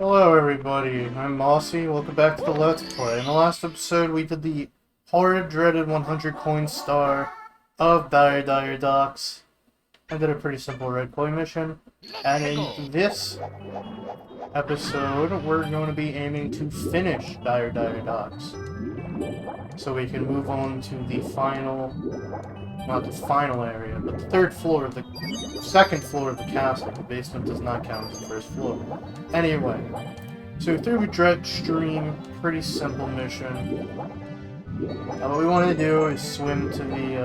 Hello everybody, I'm Mossy, welcome back to the Let's Play. In the last episode we did the horrid dreaded 100 coin star of Dire Docks. I did a pretty simple red coin mission, and in this episode we're going to be aiming to finish Dire Docks. So we can move on to the final, not the final area, but the second floor of the castle. The basement does not count as the first floor. Anyway, so through Dredge Stream, pretty simple mission. What we want to do is swim to the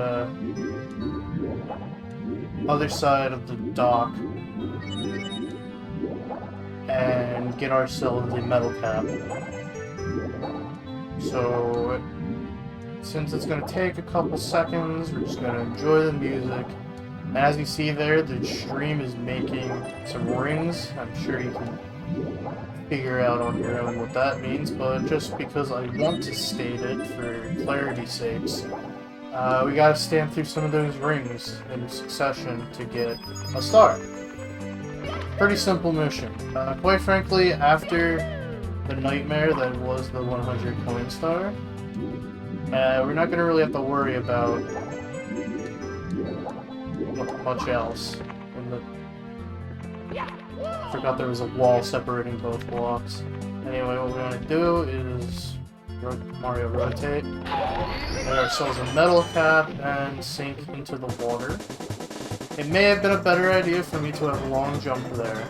other side of the dock and get ourselves a metal cap. So, since it's going to take a couple seconds, we're just going to enjoy the music. And as you see there, the stream is making some rings. I'm sure you can figure out on your own what that means, but just because I want to state it for clarity's sakes, we gotta stand through some of those rings in succession to get a star. Pretty simple mission. Quite frankly, after the nightmare that was the 100 coin star, we're not gonna really have to worry about much else. Forgot there was a wall separating both blocks. Anyway, what we're gonna do is Mario rotate, get ourselves a metal cap, and sink into the water. It may have been a better idea for me to have a long jump there,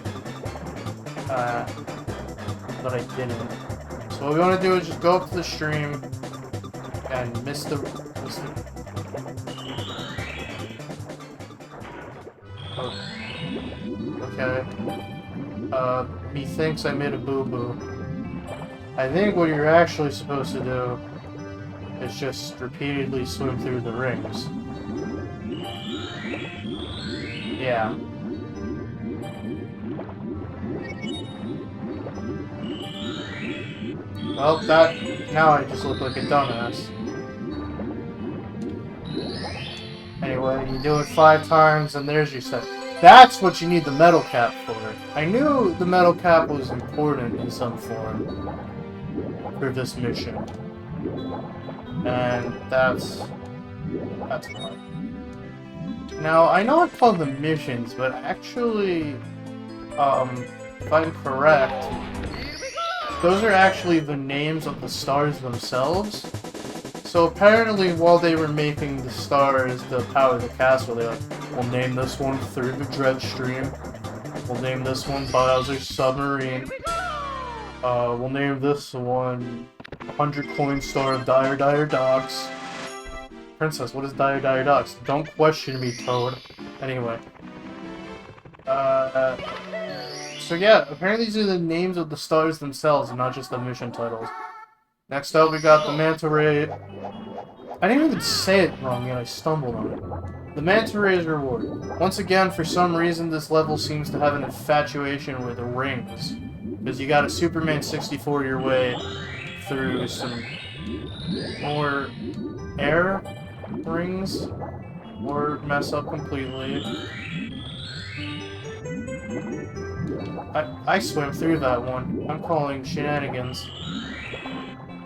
but I didn't. So what we want to do is just go up to the stream and miss the okay. Methinks I made a boo-boo. I think what you're actually supposed to do is just repeatedly swim through the rings. Yeah. Well, now I just look like a dumbass. Anyway, you do it 5 times and there's your set. That's what you need the metal cap for. I knew the metal cap was important in some form for this mission. And that's why. Now, I know I called them missions, but actually, if I'm correct, those are actually the names of the stars themselves. So apparently, while they were making the stars to power the castle, they're like, we'll name this one Through the Dredge Stream. We'll name this one Bowser's Submarine. We'll name this one 100 coin star of Dire Docks. Princess, what is Dire Docks? Don't question me, Toad. Anyway. So yeah, apparently these are the names of the stars themselves and not just the mission titles. Next up, we got the Manta Ray. I didn't even say it wrong yet, I stumbled on it. The Manta Ray's reward. Once again, for some reason, this level seems to have an infatuation with rings. Because you gotta Superman 64 your way through some more air rings, or mess up completely. I swim through that one. I'm calling shenanigans.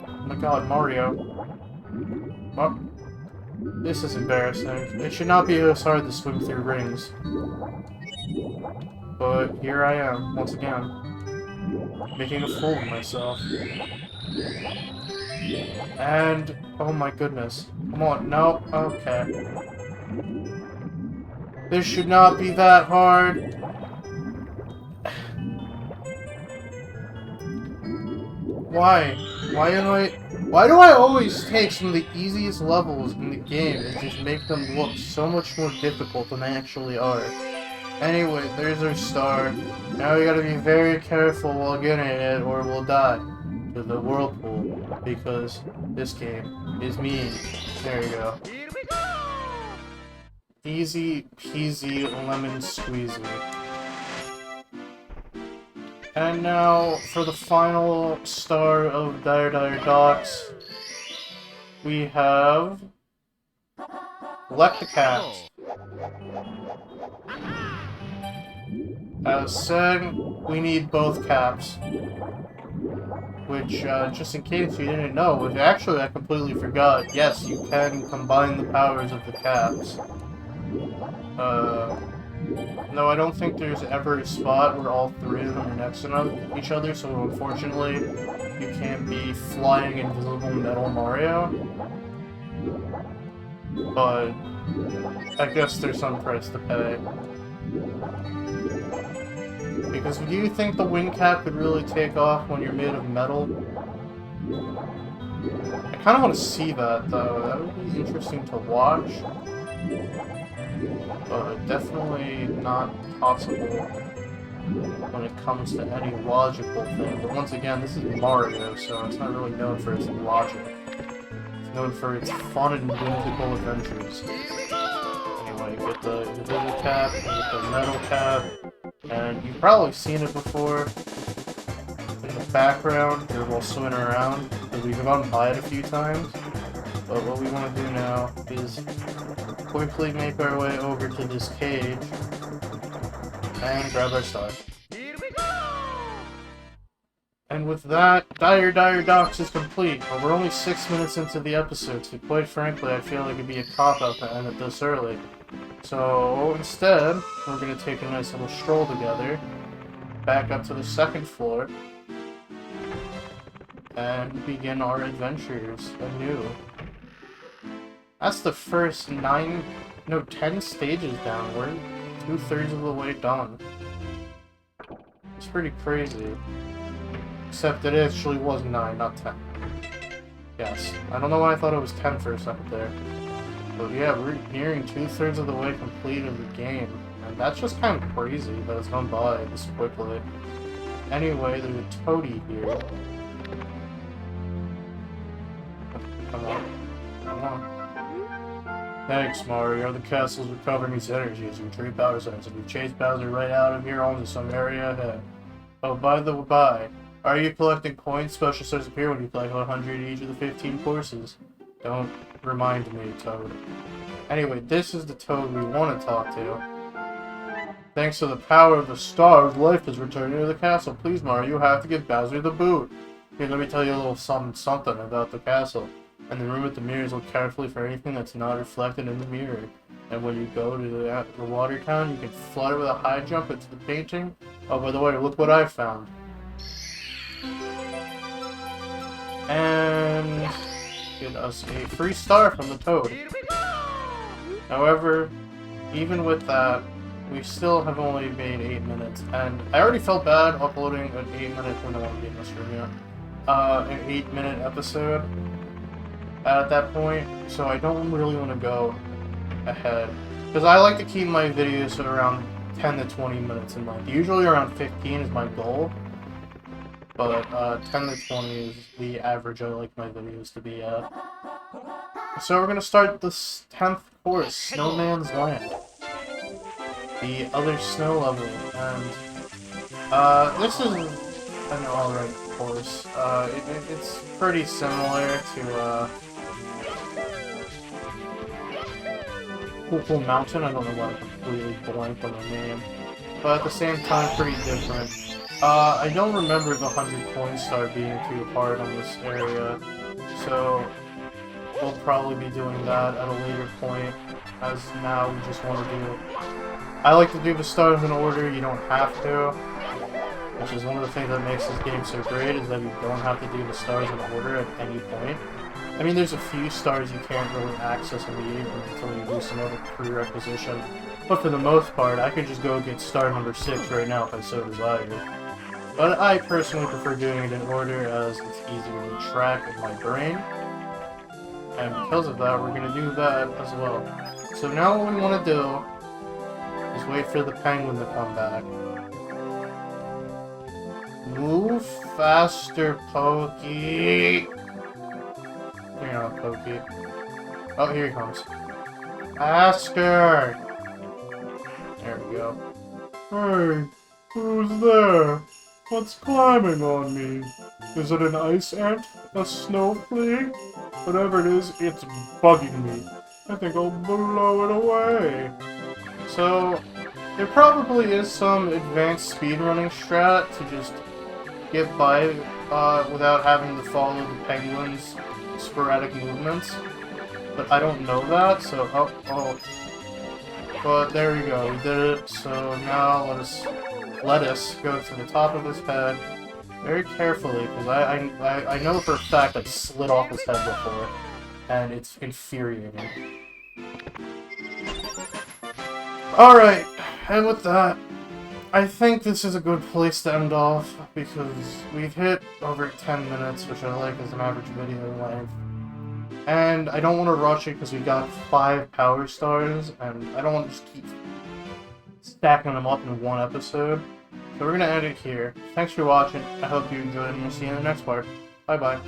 Oh my god, Mario. Oh, this is embarrassing. It should not be this hard to swim through rings. But here I am, once again. Making a fool of myself. And, oh my goodness. Come on, no, okay. This should not be that hard. Why? Why do I always take some of the easiest levels in the game and just make them look so much more difficult than they actually are? Anyway, there's our star. Now we gotta be very careful while getting it or we'll die to the whirlpool because this game is mean. There you go. Easy peasy lemon squeezy. And now, for the final star of Dire Docks, we have Collect the Cat. As said, we need both caps. Which, just in case you didn't know, which actually I completely forgot, yes, you can combine the powers of the caps. No, I don't think there's ever a spot where all three of them are next to each other, so unfortunately, you can't be flying invisible Metal Mario. But I guess there's some price to pay. Because do you think the wing cap could really take off when you're made of metal? I kind of want to see that, though. That would be interesting to watch. But definitely not possible when it comes to any logical thing. But once again, this is Mario, so it's not really known for its logic. It's known for its fun and whimsical adventures. Anyway, you get the invisible cap, you get the metal cap, and you've probably seen it before in the background. They're all swimming around, because we've gone by it a few times. But what we want to do now is quickly make our way over to this cage and grab our star. And with that, Dire Docks is complete, but we're only 6 minutes into the episode, so quite frankly, I feel like it'd be a cop-out to end it this early. So instead, we're going to take a nice little stroll together, back up to the second floor, and begin our adventures anew. That's the first 10 stages down. We're 2/3 of the way done. It's pretty crazy. Except it actually was 9, not 10. Yes. I don't know why I thought it was 10 for a second there. But yeah, we're nearing 2/3 of the way complete of the game. And that's just kind of crazy that it's gone by this quickly. Anyway, there's a toady here. Come on. Come on. Thanks, Mario. The castle's recovering its energy as we retrieve power centers, and we chase Bowser right out of here onto some area ahead. Oh, by the by, are you collecting coins? Special stars appear when you collect 100 each of the 15 courses. Don't remind me, Toad. Anyway, this is the Toad we want to talk to. Thanks to the power of the stars, life is returning to the castle. Please, Mario, you have to give Bowser the boot. Here, let me tell you a little something about the castle. In the room with the mirrors, look carefully for anything that's not reflected in the mirror. And when you go to the water town, you can flutter with a high jump into the painting. Oh, by the way, look what I found. And get us a free star from the Toad. However, even with that, we still have only made 8 minutes. And I already felt bad uploading an 8-minute, I don't want to be in this room yet, an 8-minute episode at that point, so I don't really want to go ahead, because I like to keep my videos at around 10 to 20 minutes in length. Usually around 15 is my goal, but 10 to 20 is the average I like my videos to be at. So we're going to start this 10th course, Snowman's Land, the other snow level, and this is an alright course. It's pretty similar to Cool Mountain. I don't know why I completely blanked on the name, but at the same time, pretty different. I don't remember the 100 coin star being too hard on this area, so we'll probably be doing that at a later point, as now we just want to do... I like to do the stars in order, you don't have to, which is one of the things that makes this game so great, is that you don't have to do the stars in order at any point. I mean, there's a few stars you can't really access immediately until you do some other prerequisition, but for the most part, I could just go get star number 6 right now if I so desire. But I personally prefer doing it in order, as it's easier to track in my brain, and because of that, we're going to do that as well. So now what we want to do is wait for the penguin to come back. Move faster, Pokey! You're not Pokey. Oh, here he comes. Faster! There we go. Hey, who's there? What's climbing on me? Is it an ice ant? A snow flea? Whatever it is, it's bugging me. I think I'll blow it away. So, There probably is some advanced speedrunning strat to just get by without having to follow the penguin's sporadic movements, but I don't know that, so but there we go, we did it. So now let us go to the top of his head very carefully, because I know for a fact I've slid off his head before, and it's infuriating. Alright, and with that, I think this is a good place to end off, because we've hit over 10 minutes, which I like as an average video length. And I don't want to rush it because we got 5 power stars, and I don't want to just keep stacking them up in one episode. So we're going to end it here. Thanks for watching, I hope you enjoyed, and we'll see you in the next part. Bye bye.